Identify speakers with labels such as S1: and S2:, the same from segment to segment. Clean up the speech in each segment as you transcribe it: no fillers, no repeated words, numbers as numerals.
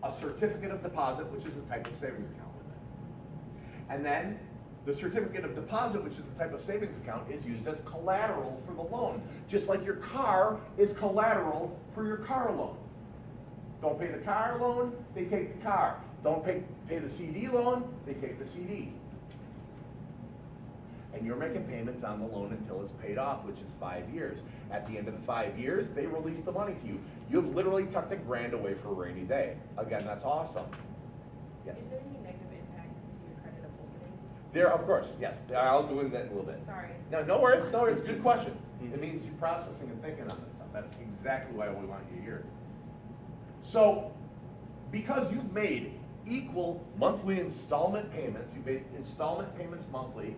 S1: a certificate of deposit, which is a type of savings account with it. And then the certificate of deposit, which is the type of savings account, is used as collateral for the loan. Just like your car is collateral for your car loan. Don't pay the car loan, they take the car. Don't pay the CD loan, they take the CD. And you're making payments on the loan until it's paid off, which is 5 years. At the end of the 5 years, they release the money to you. You've literally tucked $1,000 away for a rainy day. Again, that's awesome. Yes?
S2: Is there any negative impact to your credit of opening?
S1: There, of course, yes. I'll go into that in a little bit.
S2: Sorry.
S1: No worries, no worries. Good question. It means you're processing and thinking on this stuff. That's exactly why we want you here. So, because you've made equal monthly installment payments, you've made installment payments monthly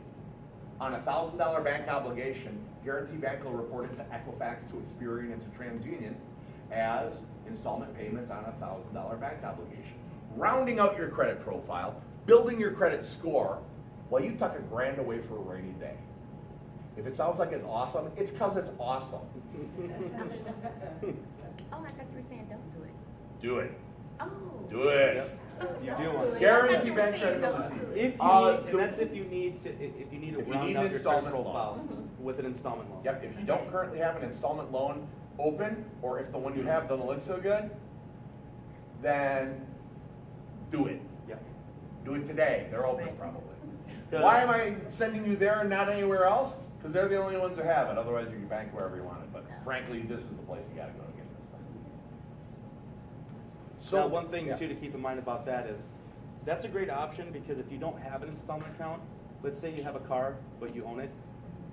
S1: on a $1,000 bank obligation, Guarantee Bank will report it to Equifax, to Experian, and to TransUnion as installment payments on a $1,000 bank obligation. Rounding out your credit profile, building your credit score, while you tuck $1,000 away for a rainy day. If it sounds like it's awesome, it's because it's awesome.
S3: Oh, I thought you were saying don't do it.
S1: Do it.
S3: Oh.
S1: Do it.
S4: You do want to.
S1: Guarantee Bank credibility.
S4: If you need, and that's if you need to round out your credit
S1: installment
S4: profile
S1: loan.
S4: with an installment loan.
S1: Yep, if you don't currently have an installment loan open, or if the one you have doesn't look so good, then do it.
S4: Yep.
S1: Do it today. They're open probably.
S4: Good.
S1: Why am I sending you there and not anywhere else? Because they're the only ones who have it. Otherwise, you can bank wherever you want it. But frankly, this is the place you got to go to get this stuff.
S4: So now, one thing
S1: yeah.
S4: too to keep in mind about that is that's a great option, because if you don't have an installment account, let's say you have a car but you own it,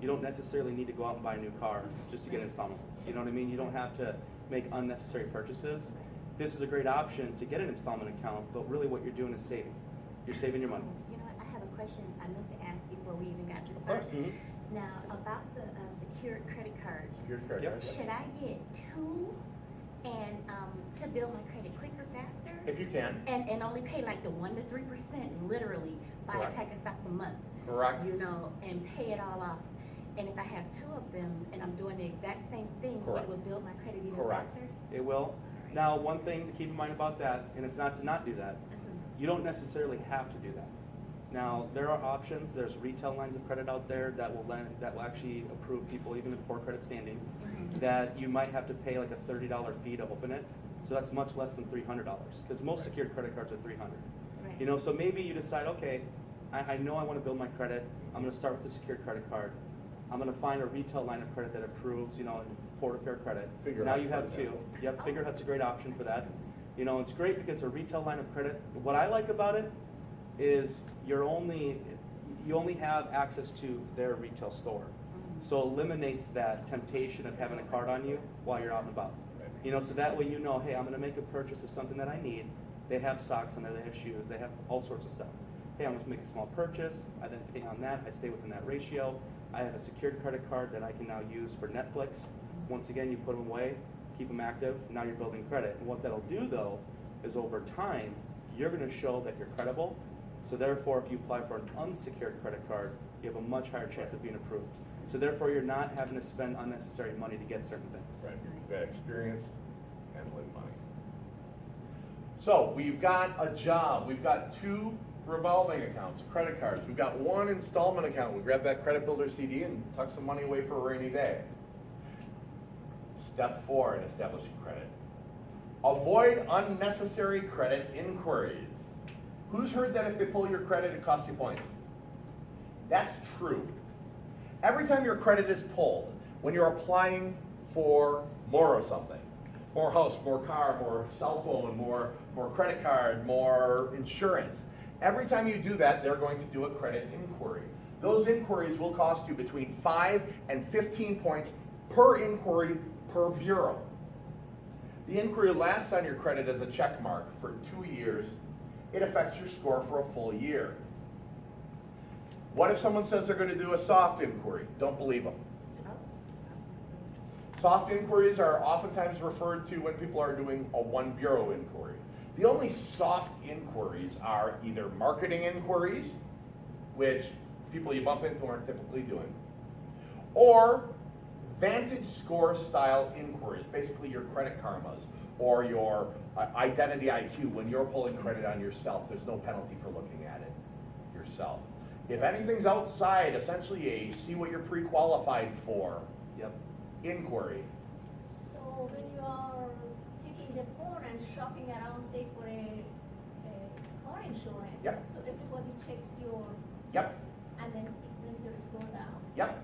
S4: you don't necessarily need to go out and buy a new car just to get an installment. You know what I mean? You don't have to make unnecessary purchases. This is a great option to get an installment account, but really what you're doing is saving. You're saving your money.
S3: You know what, I have a question I meant to ask before we even got this
S1: Of course.
S3: started. Now, about the secured credit cards,
S1: Secured credit
S4: Yep.
S1: card.
S3: should I get two and to build my credit quicker, faster?
S1: If you can.
S3: And only pay like the 1 to 3%, literally buy
S1: Correct.
S3: a pack of socks a month,
S1: Correct.
S3: you know, and pay it all off. And if I have two of them and I'm doing the exact same thing,
S1: Correct.
S3: it will build my credit even
S1: Correct.
S3: faster?
S4: It will. Now, one thing to keep in mind about that, and it's not to not do that, you don't necessarily have to do that. Now, there are options. There's retail lines of credit out there that will actually approve people even in poor credit standing, that you might have to pay like a $30 fee to open it. So that's much less than $300, because most secured credit cards are $300.
S3: Right.
S4: You know, so maybe you decide, okay, I know I want to build my credit. I'm going to start with the secured credit card. I'm going to find a retail line of credit that approves, you know, poor to fair credit.
S1: Figure
S4: now
S1: Hut,
S4: you
S1: for
S4: have two.
S1: example.
S4: Yep, Figure Hut's a great option for that. You know, it's great because it's a retail line of credit. What I like about it is you only have access to their retail store. So it eliminates that temptation of having a card on you while you're out and about. You know, so that way you know, hey, I'm going to make a purchase of something that I need. They have socks on there, they have shoes, they have all sorts of stuff. Hey, I'm going to make a small purchase. I then pay on that. I stay within that ratio. I have a secured credit card that I can now use for Netflix. Once again, you put them away, keep them active. Now you're building credit. And what that'll do, though, is over time, you're going to show that you're credible. So therefore, if you apply for an unsecured credit card, you have a much higher chance of being approved. So therefore, you're not having to spend unnecessary money to get certain things.
S1: Right, you've got experience handling money. So we've got a job. We've got two revolving accounts, credit cards. We've got one installment account. We grab that credit builder CD and tuck some money away for a rainy day. Step 4 in establishing credit. Avoid unnecessary credit inquiries. Who's heard that if they pull your credit, it costs you points? That's true. Every time your credit is pulled, when you're applying for more of something, more house, more car, more cell phone, more credit card, more insurance, every time you do that, they're going to do a credit inquiry. Those inquiries will cost you between 5 and 15 points per inquiry per bureau. The inquiry lasts on your credit as a check mark for 2 years. It affects your score for a full year. What if someone says they're going to do a soft inquiry? Don't believe them. Soft inquiries are oftentimes referred to when people are doing a one bureau inquiry. The only soft inquiries are either marketing inquiries, which people you bump into aren't typically doing, or Vantage score style inquiries, basically your credit karmas, or your identity IQ, when you're pulling credit on yourself, there's no penalty for looking at it yourself. If anything's outside, essentially a see what you're pre-qualified for
S4: Yep.
S1: inquiry.
S5: So when you are taking the phone and shopping around, say for a car insurance,
S1: Yep.
S5: so everybody checks your,
S1: Yep,
S5: and then it brings your score down.
S1: yep.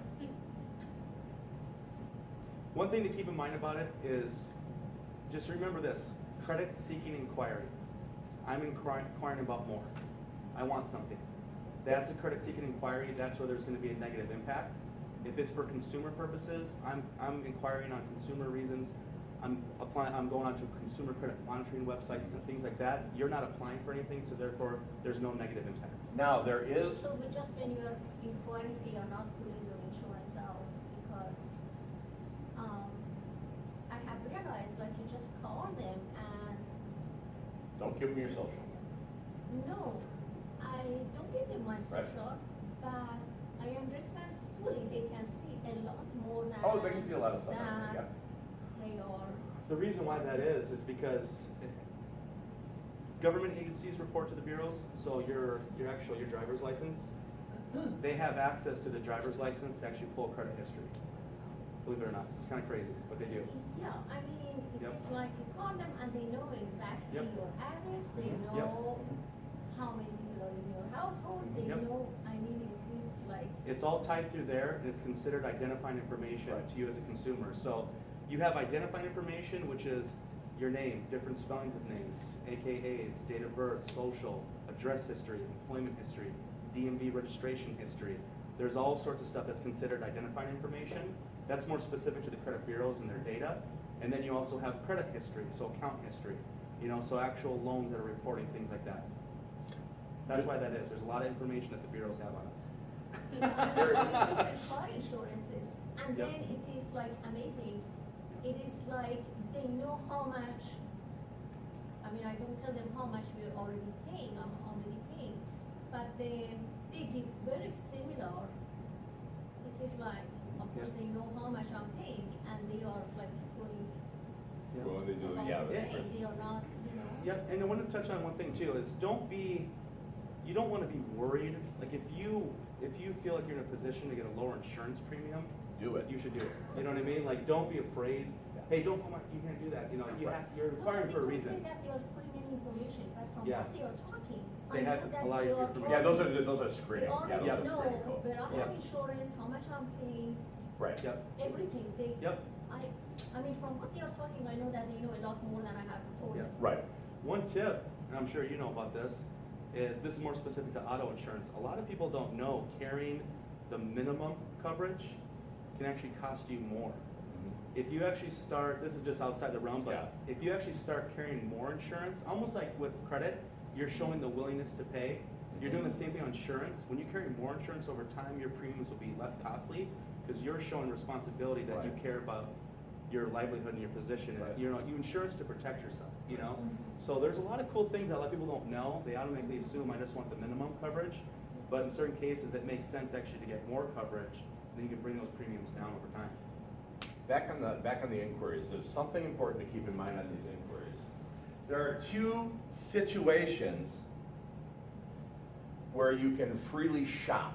S4: One thing to keep in mind about it is, just remember this, credit seeking inquiry. I'm inquiring about more. I want something. That's a credit seeking inquiry, that's where there's gonna be a negative impact. If it's for consumer purposes, I'm inquiring on consumer reasons, I'm going onto consumer credit monitoring websites and things like that. You're not applying for anything, so therefore, there's no negative impact.
S1: Now, there is,
S5: So but just when you are inquiring, they are not pulling your insurance out because, I have realized, like, you just call them and,
S1: don't give them your social.
S5: no, I don't give them my
S1: Right.
S5: social, but I understand fully they can see a lot more than.
S1: Oh, they can see a lot of stuff,
S5: that
S1: yes.
S5: They are.
S4: The reason why that is because government agencies report to the bureaus, so your driver's license, they have access to the driver's license to actually pull credit history. Believe it or not, it's kind of crazy, but they do.
S5: Yeah, I mean,
S4: Yep.
S5: it's like you call them and they know exactly
S4: Yep.
S5: your address, they
S4: Mhm.
S5: know how many people are in your household, they
S4: Yep.
S5: know, I mean, it is like,
S4: It's all tied through there, and it's considered identifying information
S1: Right.
S4: to you as a consumer. So you have identifying information, which is your name, different spellings of names, AKAs, date of birth, social, address history, employment history, DMV registration history. There's all sorts of stuff that's considered identifying information. That's more specific to the credit bureaus and their data. And then you also have credit history, so account history, so actual loans that are reporting, things like that. That's why that is. There's a lot of information that the bureaus have on us.
S5: you know, and there's different car insurances, and
S4: Yep.
S5: then it is like amazing. It is like they know how much, I mean, I don't tell them how much we're already paying, I'm already paying, but then they give very similar. It is like, of course, they know how much I'm paying, and they are like going
S4: Yeah.
S1: Well, they do,
S5: about
S1: yeah.
S5: the same, they are not,
S4: Yep, and I want to touch on one thing too, is you don't want to be worried, like if you feel like you're in a position to get a lower insurance premium,
S1: Do it.
S4: you should do it. You know what I mean? Like, don't be afraid. Hey, you can't do that, you're requiring for a
S5: They
S4: reason.
S5: don't say that they are putting any information, but from
S4: Yeah.
S5: what they are talking,
S4: They
S5: I
S4: have
S5: know that
S4: allow
S5: they
S4: you to
S5: are
S4: information.
S1: Yeah, those
S5: talking.
S1: are
S5: They
S1: screening, yeah,
S5: already
S1: those are
S5: know
S1: screening code.
S5: where I
S4: Yeah.
S5: have insurance, how much I'm paying,
S1: Right.
S4: Yep,
S5: everything.
S4: yep.
S5: I mean, from what they are talking, I know that they know a lot more than I have told
S4: Yeah.
S5: them.
S1: Right.
S4: One tip, and I'm sure you know about this, is this is more specific to auto insurance. A lot of people don't know carrying the minimum coverage can actually cost you more. If you actually start, this is just outside the realm, but
S1: Yeah.
S4: if you actually start carrying more insurance, almost like with credit, you're showing the willingness to pay. You're doing the same thing on insurance. When you carry more insurance over time, your premiums will be less costly because you're showing responsibility that you
S1: Right.
S4: care about your livelihood and your position.
S1: Right.
S4: And, you insurance to protect yourself,
S5: Mhm.
S4: So there's a lot of cool things that a lot of people don't know. They automatically assume I just want the minimum coverage. But in certain cases, it makes sense actually to get more coverage. Then you can bring those premiums down over time.
S1: Back on the inquiries, there's something important to keep in mind on these inquiries. There are two situations where you can freely shop,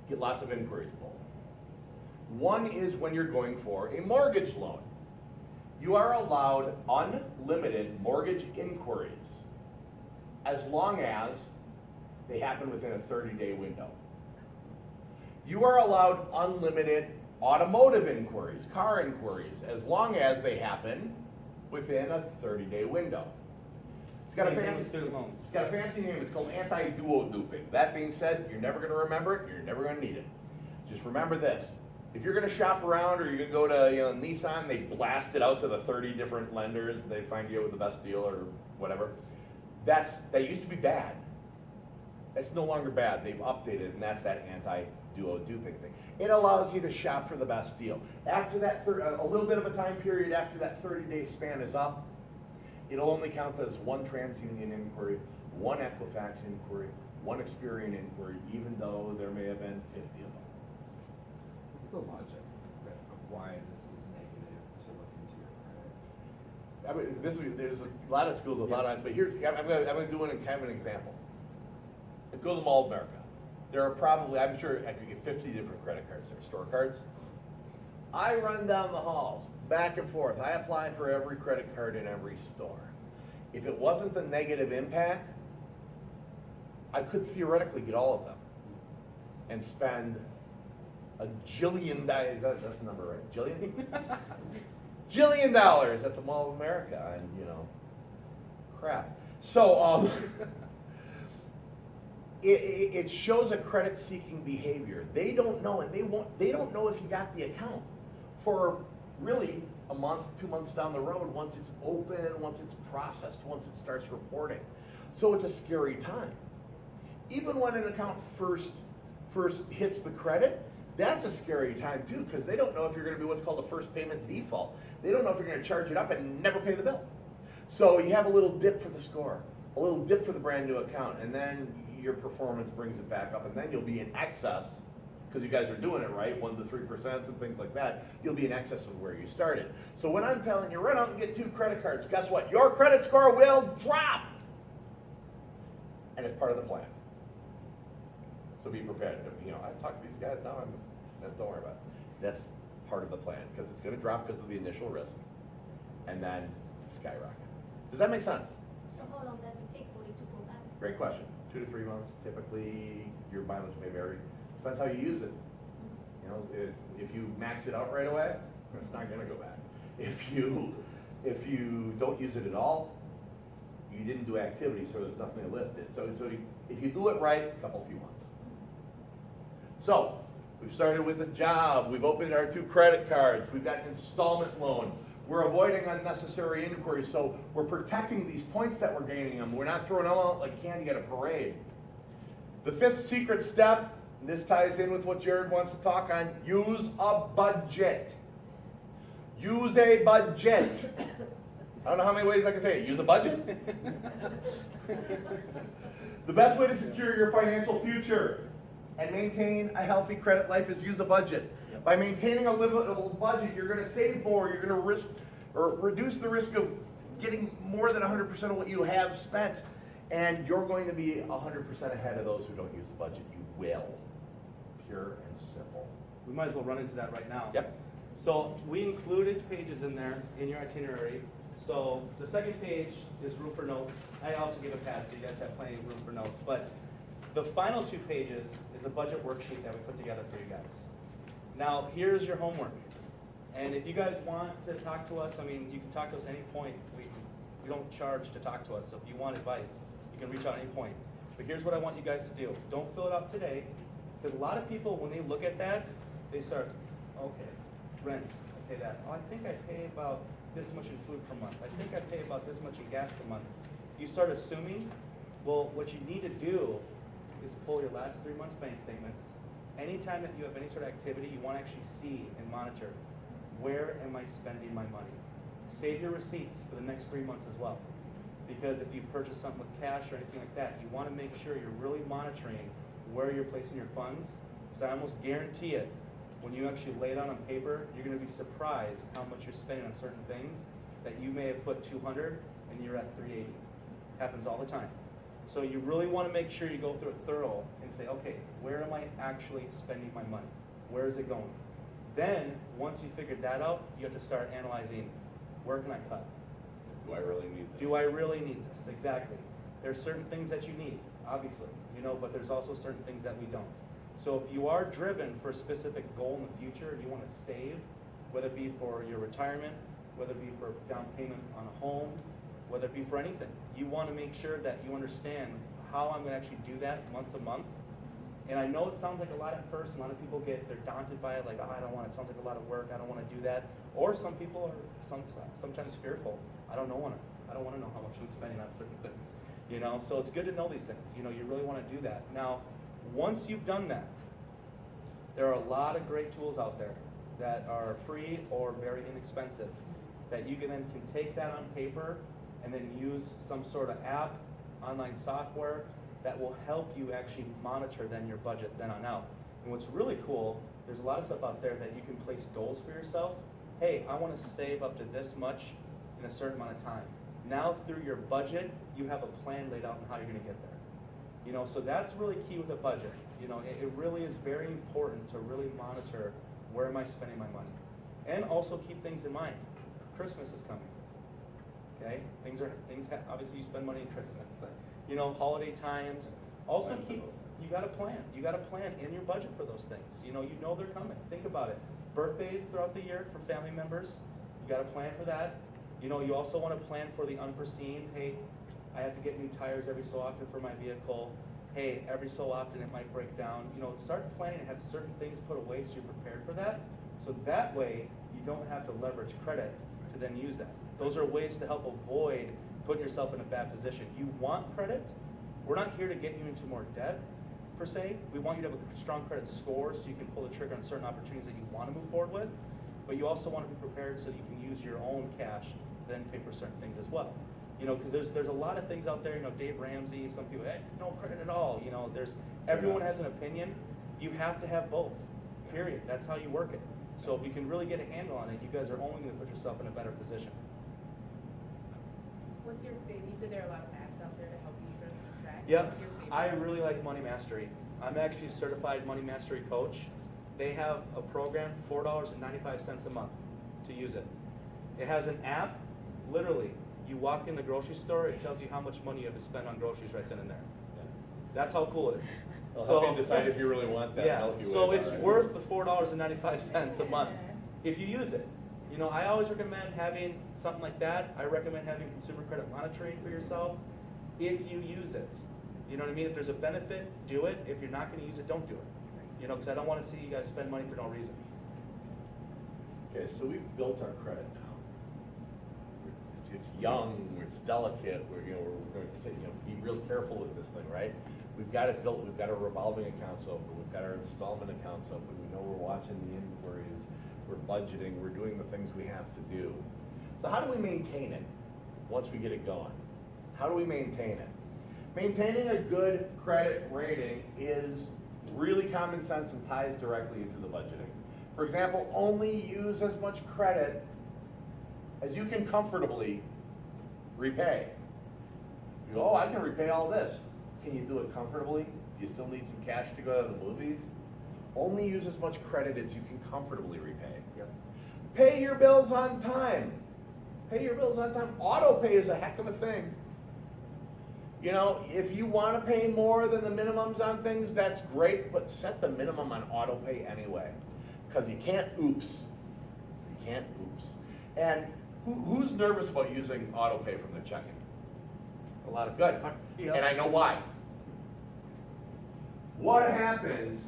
S1: get lots of inquiries pulled. One is when you're going for a mortgage loan. You are allowed unlimited mortgage inquiries as long as they happen within a 30-day window. You are allowed unlimited automotive inquiries, car inquiries, as long as they happen within a 30-day window. It's got a
S4: Same thing
S1: fancy
S4: with student loans.
S1: It's got a fancy name. It's called anti-duo-duping. That being said, you're never going to remember it. You're never going to need it. Just remember this: if you're going to shop around, or you're going to go to Nissan, they blast it out to the 30 different lenders. They find you with the best deal or whatever. That used to be bad. That's no longer bad. They've updated, and that's that anti-duo-duping thing. It allows you to shop for the best deal. After that, a little bit of a time period after that 30-day span is up, it'll only count as one TransUnion inquiry, one Equifax inquiry, one Experian inquiry, even though there may have been 50 of them.
S6: What's the logic of why this is negative to look into your credit?
S1: I mean, there's a lot of schools with a lot of, but here's, I'm gonna do kind of an example. Go to the Mall of America. There are probably, I'm sure I could get 50 different credit cards there, store cards. I run down the halls, back and forth. I apply for every credit card in every store. If it wasn't the negative impact, I could theoretically get all of them and spend a jillion dollars, that's the number, right? Jillion? Jillion dollars at the Mall of America and, you know, crap. So, it shows a credit-seeking behavior. They don't know, and they don't know if you got the account for really a month, 2 months down the road, once it's open, once it's processed, once it starts reporting. So it's a scary time. Even when an account first hits the credit, that's a scary time too, because they don't know if you're going to be what's called a first payment default. They don't know if you're going to charge it up and never pay the bill. So you have a little dip for the score, a little dip for the brand new account, and then your performance brings it back up, and then you'll be in excess, because you guys are doing it right, 1 to 3% and things like that. You'll be in excess of where you started. So when I'm telling you, run out and get 2 credit cards, guess what? Your credit score will drop, and it's part of the plan. So be prepared. You know, I've talked to these guys now. Don't worry about it. That's part of the plan, because it's going to drop because of the initial risk, and then skyrocket. Does that make sense?
S5: So how long does it take for it to go back?
S1: Great question. 2 to 3 months. Typically, your mileage may vary. Depends how you use it. You know, if you max it out right away, it's not going to go back. If you don't use it at all, you didn't do activity, so there's nothing to lift it. So if you do it right, a few months. So we've started with a job. We've opened our 2 credit cards. We've got an installment loan. We're avoiding unnecessary inquiries, so we're protecting these points that we're gaining them. We're not throwing them out like candy at a parade. The 5th secret step, and this ties in with what Jared wants to talk on, use a budget. Use a budget. I don't know how many ways I can say it. Use a budget. The best way to secure your financial future and maintain a healthy credit life is use a budget. By maintaining a livable budget, you're going to save more. You're going to reduce the risk of getting more than 100% of what you have spent, and you're going to be 100% ahead of those who don't use a budget. You will. Pure and simple.
S4: We might as well run into that right now.
S1: Yep.
S4: So we included pages in there in your itinerary. So the second page is room for notes. I also gave a pad, so you guys have plenty of room for notes. But the final 2 pages is a budget worksheet that we put together for you guys. Now, here's your homework. And if you guys want to talk to us, I mean, you can talk to us at any point. We don't charge to talk to us. So if you want advice, you can reach out at any point. But here's what I want you guys to do. Don't fill it out today, because a lot of people, when they look at that, they start, okay, rent, I pay that. Oh, I think I pay about this much in food per month. I think I pay about this much in gas per month. You start assuming. Well, what you need to do is pull your last 3 months' bank statements. Anytime that you have any sort of activity, you want to actually see and monitor, where am I spending my money? Save your receipts for the next 3 months as well. Because if you purchase something with cash or anything like that, you want to make sure you're really monitoring where you're placing your funds. Because I almost guarantee it, when you actually lay it out on paper, you're going to be surprised how much you're spending on certain things that you may have put 200 and you're at 380. Happens all the time. So you really want to make sure you go through it thorough and say, okay, where am I actually spending my money? Where is it going? Then, once you figured that out, you have to start analyzing, where can I cut?
S1: Do I really need this?
S4: Do I really need this? Exactly. There's certain things that you need, obviously, but there's also certain things that we don't. So if you are driven for a specific goal in the future, you want to save, whether it be for your retirement, whether it be for down payment on a home, whether it be for anything, you want to make sure that you understand how I'm going to actually do that month to month. And I know it sounds like a lot at first. A lot of people they're daunted by it, like, oh, I don't want it. It sounds like a lot of work. I don't want to do that. Or some people are sometimes fearful. I don't want to know how much I'm spending on certain things. So it's good to know these things. You really want to do that. Now, once you've done that, there are a lot of great tools out there that are free or very inexpensive that you can take that on paper and then use some sort of app, online software that will help you actually monitor then your budget then on out. And what's really cool, there's a lot of stuff out there that you can place goals for yourself. Hey, I want to save up to this much in a certain amount of time. Now through your budget, you have a plan laid out on how you're gonna get there. You know, so that's really key with a budget. You know, it really is very important to really monitor where am I spending my money. And also keep things in mind. Christmas is coming. Okay? Obviously you spend money in Christmas. You know, holiday times. Also you gotta plan. You gotta plan in your budget for those things. You know they're coming. Think about it. Birthdays throughout the year for family members, you gotta plan for that. You know, you also wanna plan for the unforeseen. Hey, I have to get new tires every so often for my vehicle. Hey, every so often it might break down. You know, start planning and have certain things put away so you're prepared for that. So that way, you don't have to leverage credit to then use that. Those are ways to help avoid putting yourself in a bad position. You want credit. We're not here to get you into more debt, per se. We want you to have a strong credit score so you can pull the trigger on certain opportunities that you want to move forward with. But you also want to be prepared so you can use your own cash to then pay for certain things as well. You know, because there's a lot of things out there. You know, Dave Ramsey, some people, hey, no credit at all. You know, everyone has an opinion. You have to have both. Period. That's how you work it. So if you can really get a handle on it, you guys are only going to put yourself in a better position.
S2: What's your favorite? You said there are a lot of apps out there to help you sort of keep track.
S4: Yep,
S2: What's your favorite?
S4: I really like Money Mastery. I'm actually a certified Money Mastery coach. They have a program, $4.95 a month to use it. It has an app, literally, you walk in the grocery store, it tells you how much money you have to spend on groceries right then and there. That's how cool it is.
S1: It'll help you decide if you really want that.
S4: Yeah,
S1: help you
S4: so
S1: with it,
S4: it's
S1: all right.
S4: worth the $4.95 a month if you use it. You know, I always recommend having something like that. I recommend having consumer credit monitoring for yourself if you use it. You know what I mean? If there's a benefit, do it. If you're not going to use it, don't do it. You know, because I don't want to see you guys spend money for no reason.
S1: Okay, so we've built our credit now. It's young, it's delicate. We're going to say, be real careful with this thing, right? We've got it built. We've got our revolving accounts open. We've got our installment accounts open. We know we're watching the inquiries. We're budgeting. We're doing the things we have to do. So how do we maintain it once we get it going? How do we maintain it? Maintaining a good credit rating is really common sense and ties directly into the budgeting. For example, only use as much credit as you can comfortably repay. You go, oh, I can repay all this. Can you do it comfortably? Do you still need some cash to go to the movies? Only use as much credit as you can comfortably repay.
S4: Yep.
S1: Pay your bills on time. Pay your bills on time. Auto pay is a heck of a thing. You know, if you want to pay more than the minimums on things, that's great, but set the minimum on auto pay anyway. Because you can't oops. You can't oops. And who's nervous about using auto pay from their checking?
S4: A lot of
S1: Good.
S4: Yep.
S1: And I know why. What happens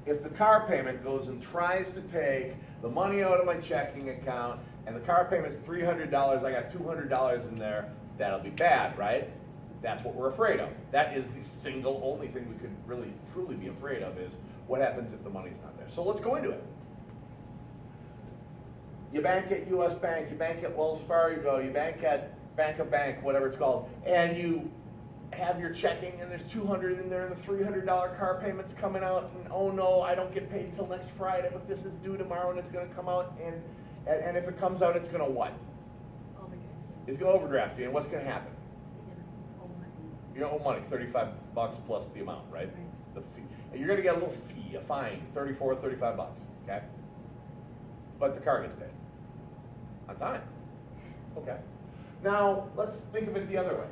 S1: if the car payment goes and tries to take the money out of my checking account and the car payment's $300, I got $200 in there? That'll be bad, right? That's what we're afraid of. That is the single only thing we could really truly be afraid of is what happens if the money's not there. So let's go into it. You bank at US Bank, you bank at Wells Fargo, you bank at Bank of Bank, whatever it's called, and you have your checking and there's $200 in there and the $300 car payment's coming out and oh no, I don't get paid till next Friday, but this is due tomorrow and it's gonna come out and if it comes out, it's gonna what?
S3: Overdraft.
S1: It's gonna overdraft you, and what's gonna happen?
S3: You're gonna owe money.
S1: You're gonna owe money, $35 plus the amount, right?
S3: Right.
S1: The fee. And you're gonna get a little fee, a fine, $35, okay? But the car gets paid. On time. Okay. Now, let's think of it the other way.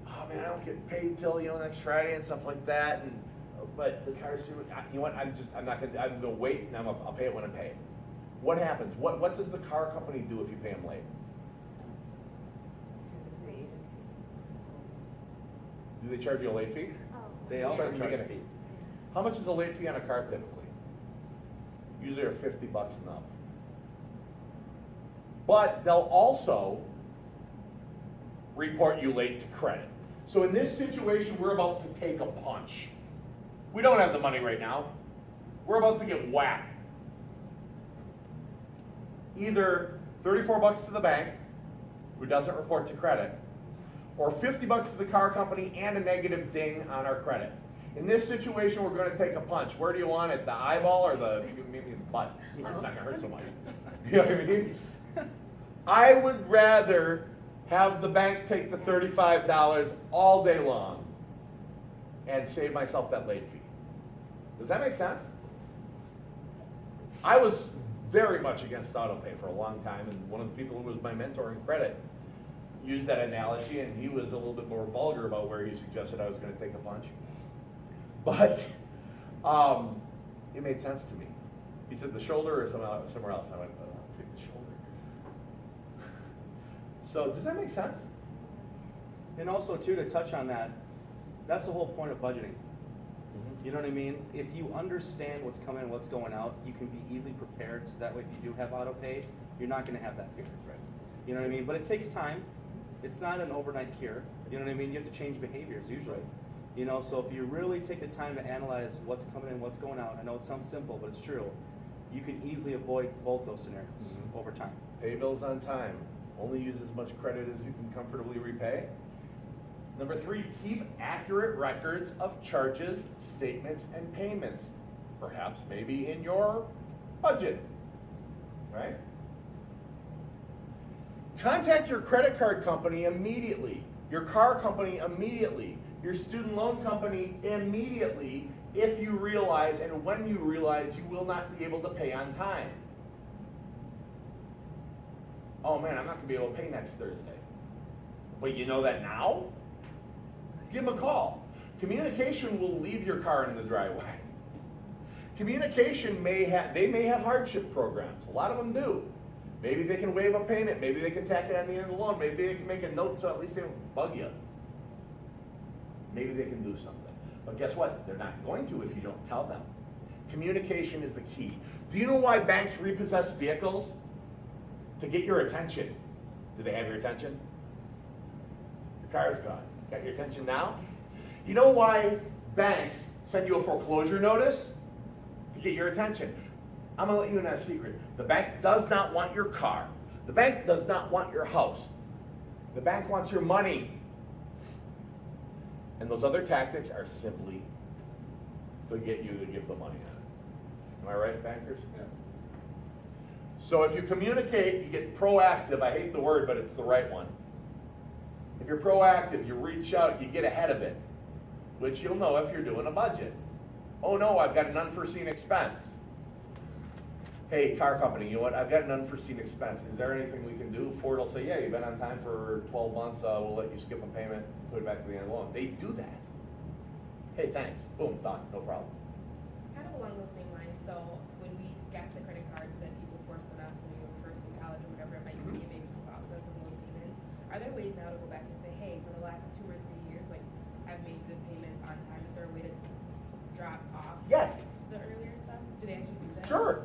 S1: Oh man, I don't get paid till, next Friday and stuff like that, and but the car's due. You know what, I'm gonna wait and I'll pay it when I pay it. What happens? What does the car company do if you pay them late? Do they charge you a late fee?
S3: Oh.
S4: They also
S1: Sorry,
S4: charge a
S1: beginning.
S4: fee.
S1: How much is a late fee on a car typically? Usually are $50 and up. But they'll also report you late to credit. So in this situation, we're about to take a punch. We don't have the money right now. We're about to get whacked. Either $34 to the bank, who doesn't report to credit, or $50 to the car company and a negative ding on our credit. In this situation, we're going to take a punch. Where do you want it? The eyeball or maybe the butt? It's not going to hurt so much. You know what I mean? I would rather have the bank take the $35 all day long and save myself that late fee. Does that make sense? I was very much against auto pay for a long time, and one of the people who was my mentor in credit used that analogy, and he was a little bit more vulgar about where he suggested I was going to take a punch. But it made sense to me. He said the shoulder or somewhere else. I went, oh, I'll take the shoulder. So does that make sense?
S4: And also too, to touch on that, that's the whole point of budgeting. You know what I mean? If you understand what's coming and what's going out, you can be easily prepared, so that way if you do have auto pay, you're not gonna have that fear.
S1: Right.
S4: You know what I mean? But it takes time. It's not an overnight cure. You know what I mean? You have to change behaviors usually.
S1: Right.
S4: You know, so if you really take the time to analyze what's coming in, what's going out, I know it sounds simple, but it's true. You can easily avoid both those scenarios over time.
S1: Pay bills on time. Only use as much credit as you can comfortably repay. Number 3, keep accurate records of charges, statements, and payments. Perhaps maybe in your budget, right? Contact your credit card company immediately, your car company immediately, your student loan company immediately if you realize and when you realize you will not be able to pay on time. Oh man, I'm not gonna be able to pay next Thursday. But you know that now? Give them a call. Communication will leave your car in the driveway. Communication may have hardship programs. A lot of them do. Maybe they can waive a payment. Maybe they can tack it on the end of the loan. Maybe they can make a note so at least they don't bug you. Maybe they can do something. But guess what? They're not going to if you don't tell them. Communication is the key. Do you know why banks repossess vehicles? To get your attention. Do they have your attention? Your car's gone. Got your attention now? You know why banks send you a foreclosure notice? To get your attention. I'm gonna let you in on a secret. The bank does not want your car. The bank does not want your house. The bank wants your money. And those other tactics are simply to get you to give the money on it. Am I right, bankers? Yeah. So if you communicate, you get proactive. I hate the word, but it's the right one. If you're proactive, you reach out, you get ahead of it, which you'll know if you're doing a budget. Oh no, I've got an unforeseen expense. Hey, car company, you know what? I've got an unforeseen expense. Is there anything we can do? Ford will say, yeah, you've been on time for 12 months. We'll let you skip a payment, put it back to the end of the loan. They do that. Hey, thanks. Boom, done. No problem.
S2: Kind of along those same lines, so when we got the credit cards that people forced on us when we were first in college or whatever it might be, and maybe took off some of those payments, are there ways now to go back and say, hey, for the last 2 or 3 years, like, I've made good payments on time? Is there a way to drop off
S1: Yes.
S2: the earlier stuff? Do they actually do that?
S1: Sure.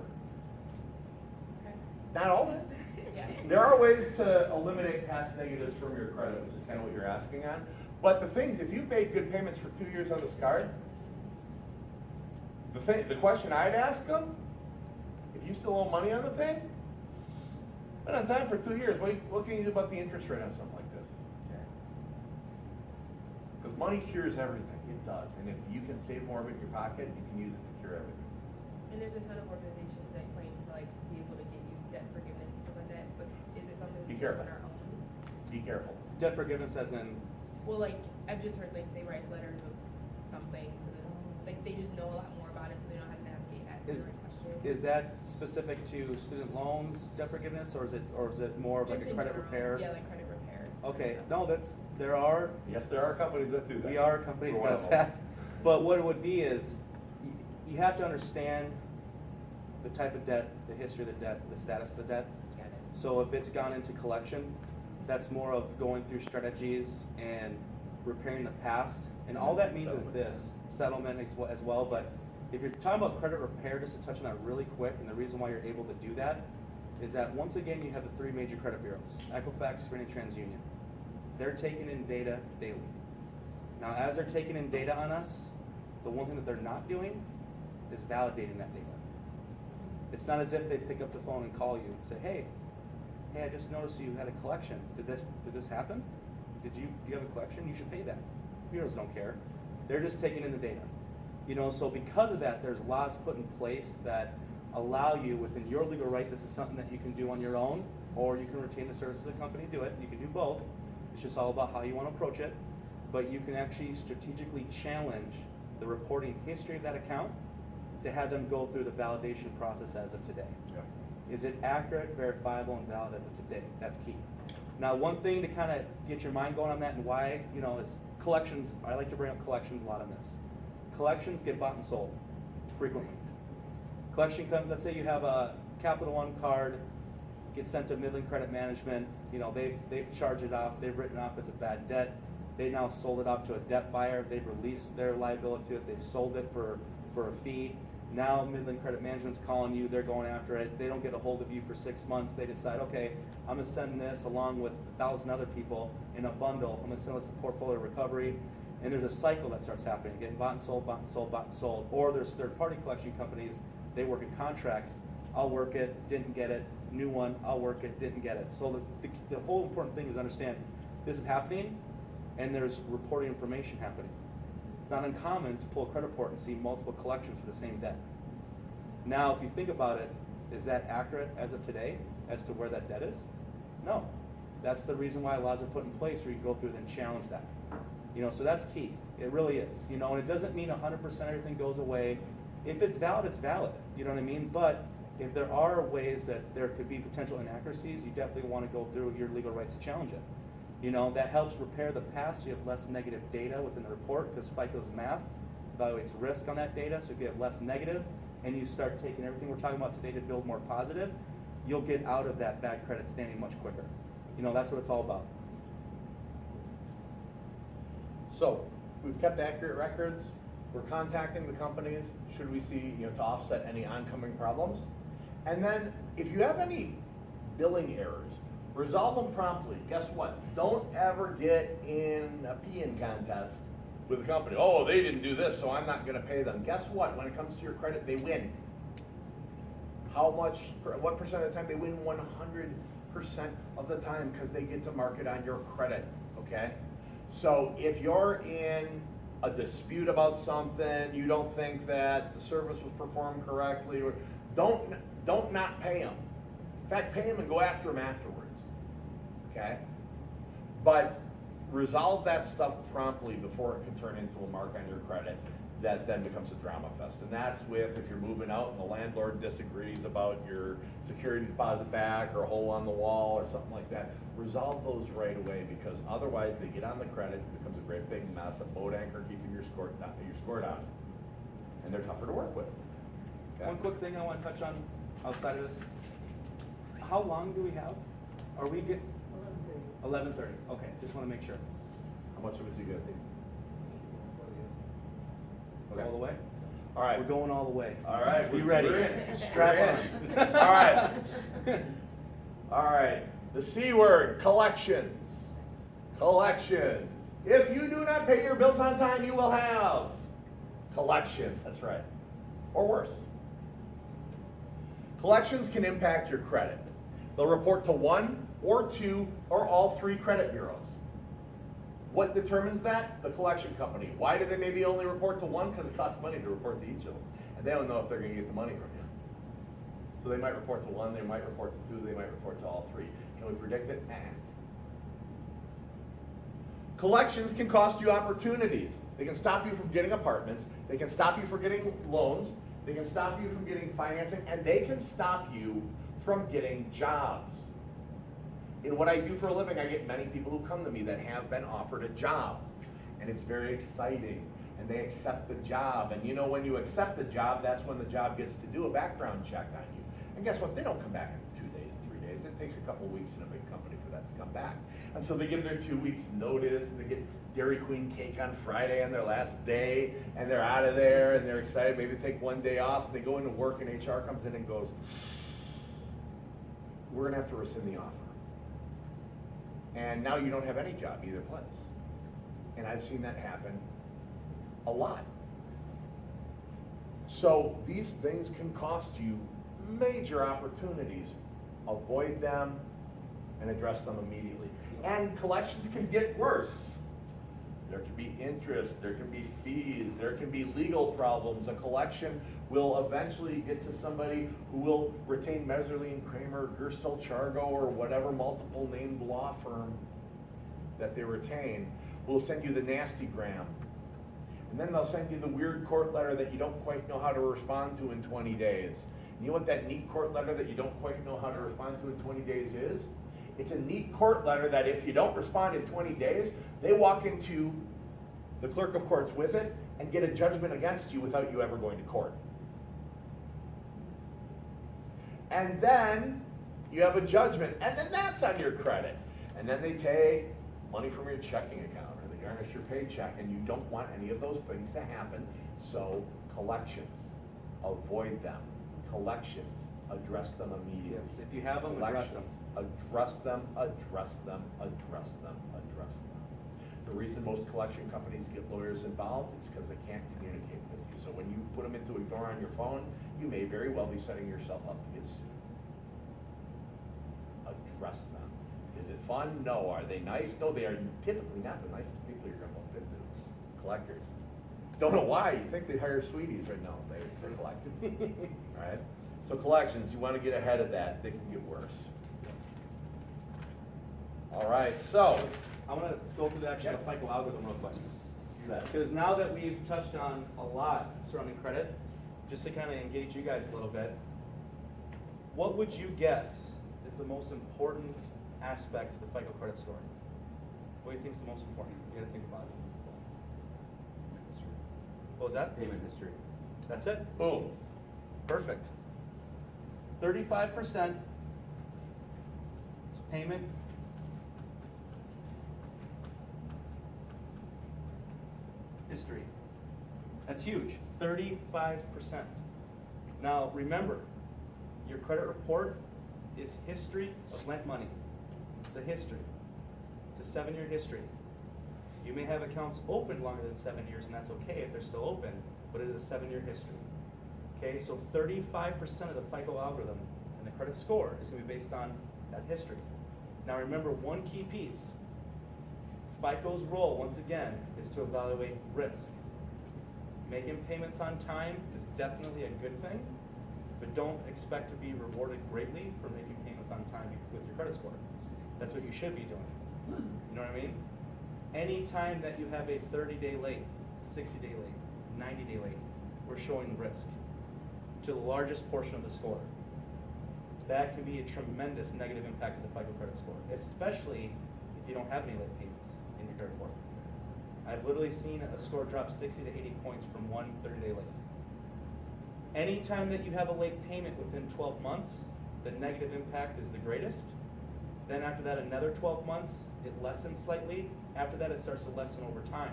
S2: Okay.
S1: Not all of it.
S2: Yeah.
S1: There are ways to eliminate past negatives from your credit, which is kind of what you're asking on. But the thing is, if you've made good payments for 2 years on this card, the question I'd ask them, if you still owe money on the thing, been on time for 2 years, what can you do about the interest rate on something like this? Because money cures everything, it does. And if you can save more of it in your pocket, you can use it to cure everything.
S2: And there's a ton of organizations that claim to like be able to get you debt forgiveness and stuff like that, but is it something we
S1: Be
S2: can do
S1: careful.
S2: on our own?
S1: Be careful.
S4: Debt forgiveness as in,
S2: Well, like, I've just heard like they write letters of something to the, like they just know a lot more about it, so they know how to navigate, ask the right questions.
S4: is that specific to student loans, debt forgiveness, or is it more of like
S2: Just
S4: a
S2: in
S4: credit
S2: general.
S4: repair?
S2: Yeah, like credit repair.
S4: Okay, no, there are,
S1: Yes, there are companies that do that.
S4: we are a company
S1: We're
S4: that
S1: one
S4: does
S1: of them.
S4: that. But what it would be is, you have to understand the type of debt, the history of the debt, the status of the debt.
S2: Got it.
S4: So if it's gone into collection, that's more of going through strategies and repairing the past. And all that means is this, settlement as well. But if you're talking about credit repair, just to touch on that really quick, and the reason why you're able to do that is that once again, you have the 3 major credit bureaus, Equifax, Sprint, and TransUnion. They're taking in data daily. Now, as they're taking in data on us, the one thing that they're not doing is validating that data. It's not as if they pick up the phone and call you and say, hey, I just noticed you had a collection. Did this happen? Do you have a collection? You should pay that. Bureaus don't care. They're just taking in the data. You know, so because of that, there's laws put in place that allow you within your legal right, this is something that you can do on your own, or you can retain the services of the company to do it. You can do both. It's just all about how you want to approach it. But you can actually strategically challenge the reporting history of that account to have them go through the validation process as of today.
S1: Yeah.
S4: Is it accurate, verifiable, and valid as of today? That's key. Now, one thing to kind of get your mind going on that and why, is collections. I like to bring up collections a lot on this. Collections get bought and sold frequently. Collection comes, let's say you have a Capital One card, gets sent to Midland Credit Management, they've charged it off, they've written it off as a bad debt, they now sold it off to a debt buyer, they've released their liability to it, they've sold it for a fee. Now Midland Credit Management's calling you, they're going after it, they don't get a hold of you for 6 months, they decide, okay, I'm gonna send this along with 1,000 other people in a bundle, I'm gonna send this a portfolio recovery, and there's a cycle that starts happening, getting bought and sold, bought and sold, bought and sold, or there's third-party collection companies, they work in contracts, I'll work it, didn't get it, new one, I'll work it, didn't get it. So the whole important thing is understand this is happening and there's reporting information happening. It's not uncommon to pull a credit report and see multiple collections for the same debt. Now, if you think about it, is that accurate as of today as to where that debt is? No. That's the reason why laws are put in place where you go through and challenge that. So that's key. It really is. And it doesn't mean 100% everything goes away. If it's valid, it's valid. You know what I mean? But if there are ways that there could be potential inaccuracies, you definitely want to go through your legal rights to challenge it. That helps repair the past. So you have less negative data within the report because FICO's math evaluates risk on that data. So if you have less negative and you start taking everything we're talking about today to build more positive, you'll get out of that bad credit standing much quicker. That's what it's all about.
S1: So we've kept accurate records. We're contacting the companies should we see, to offset any oncoming problems. And then if you have any billing errors, resolve them promptly. Guess what? Don't ever get in a peeing contest with the company. Oh, they didn't do this, so I'm not going to pay them. Guess what? When it comes to your credit, they win. What percent of the time? They win 100% of the time because they get to market on your credit, okay? So if you're in a dispute about something, you don't think that the service was performed correctly, or don't not pay them. In fact, pay them and go after them afterwards, okay? But resolve that stuff promptly before it can turn into a mark on your credit that then becomes a drama fest. And that's with if you're moving out and the landlord disagrees about your security deposit back or a hole on the wall or something like that. Resolve those right away because otherwise they get on the credit, it becomes a great big mess, a boat anchor keeping your score down. And they're tougher to work with. Okay?
S4: One quick thing I want to touch on outside of this. How long do we have? Are we get 11:30? Okay, just want to make sure.
S1: How much of it do you guys need? Okay.
S4: All the way?
S1: All right.
S4: We're going all the way.
S1: All right.
S4: Be ready.
S1: We're in.
S4: Strap
S1: We're in.
S4: on.
S1: All right. All right. The C word, collections. Collections. If you do not pay your bills on time, you will have collections. That's right. Or worse. Collections can impact your credit. They'll report to 1 or 2 or all 3 credit bureaus. What determines that? The collection company. Why do they maybe only report to 1? Because it costs money to report to each of them. And they don't know if they're going to get the money from you. So they might report to 1, they might report to 2, they might report to all 3. Can we predict it? Collections can cost you opportunities. They can stop you from getting apartments. They can stop you from getting loans. They can stop you from getting financing. And they can stop you from getting jobs. In what I do for a living, I get many people who come to me that have been offered a job. And it's very exciting. And they accept the job. And when you accept the job, that's when the job gets to do a background check on you. And guess what? They don't come back in 2 days, 3 days. It takes a couple weeks in a big company for that to come back. And so they give their 2 weeks notice, and they get Dairy Queen cake on Friday on their last day, and they're out of there, and they're excited. Maybe they take 1 day off, and they go into work, and HR comes in and goes, we're going to have to rescind the offer. And now you don't have any job either place. And I've seen that happen a lot. So these things can cost you major opportunities. Avoid them and address them immediately. And collections can get worse. there can be interest, there can be fees, there can be legal problems. A collection will eventually get to somebody who will retain Meserly & Kramer, Gerstel Chargo, or whatever multiple named law firm that they retain, will send you the nasty gram. And then they'll send you the weird court letter that you don't quite know how to respond to in 20 days. You know what that neat court letter that you don't quite know how to respond to in 20 days is? It's a neat court letter that if you don't respond in 20 days, they walk into the clerk of courts with it and get a judgment against you without you ever going to court. And then you have a judgment, and then that's on your credit. And then they take money from your checking account, or they garnish your paycheck, and you don't want any of those things to happen. So collections, avoid them. Collections, address them immediately.
S4: Yes, if you have them, address them.
S1: Address them, address them, address them, address them. The reason most collection companies get lawyers involved is because they can't communicate with you. So when you put them into ignore on your phone, you may very well be setting yourself up to get sued. Address them. Is it fun? No. Are they nice? No, they are typically not the nicest people you're going to bump into. Collectors. Don't know why. You think they hire sweeties right now. They're collectors. All right? So collections, you want to get ahead of that. They can get worse. All right, so.
S4: I want to go through the actual
S1: Yep.
S4: FICO algorithm real quick. Because now that we've touched on a lot surrounding credit, just to kind of engage you guys a little bit, what would you guess is the most important aspect of the FICO credit score? What do you think is the most important? You got to think about it. What was that?
S6: Payment history.
S4: That's it?
S1: Boom.
S4: Perfect. 35% is payment. History. That's huge. 35%. Now remember, your credit report is history of lent money. It's a history. It's a 7-year history. You may have accounts open longer than 7 years, and that's okay if they're still open, but it is a 7-year history. Okay, so 35% of the FICO algorithm and the credit score is going to be based on that history. Now remember one key piece. FICO's role, once again, is to evaluate risk. Making payments on time is definitely a good thing, but don't expect to be rewarded greatly for making payments on time with your credit score. That's what you should be doing. You know what I mean? Any time that you have a 30-day late, 60-day late, 90-day late, we're showing risk to the largest portion of the score. That can be a tremendous negative impact of the FICO credit score, especially if you don't have any late payments in your credit report. I've literally seen a score drop 60 to 80 points from one 30-day late. Anytime that you have a late payment within 12 months, the negative impact is the greatest. Then after that, another 12 months, it lessens slightly. After that, it starts to lessen over time.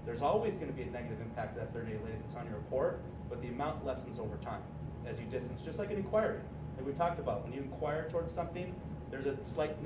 S4: There's always going to be a negative impact of that 30-day late that's on your report, but the amount lessens over time as you distance, just like an inquiry. Like we talked about, when you inquire towards something, there's a slight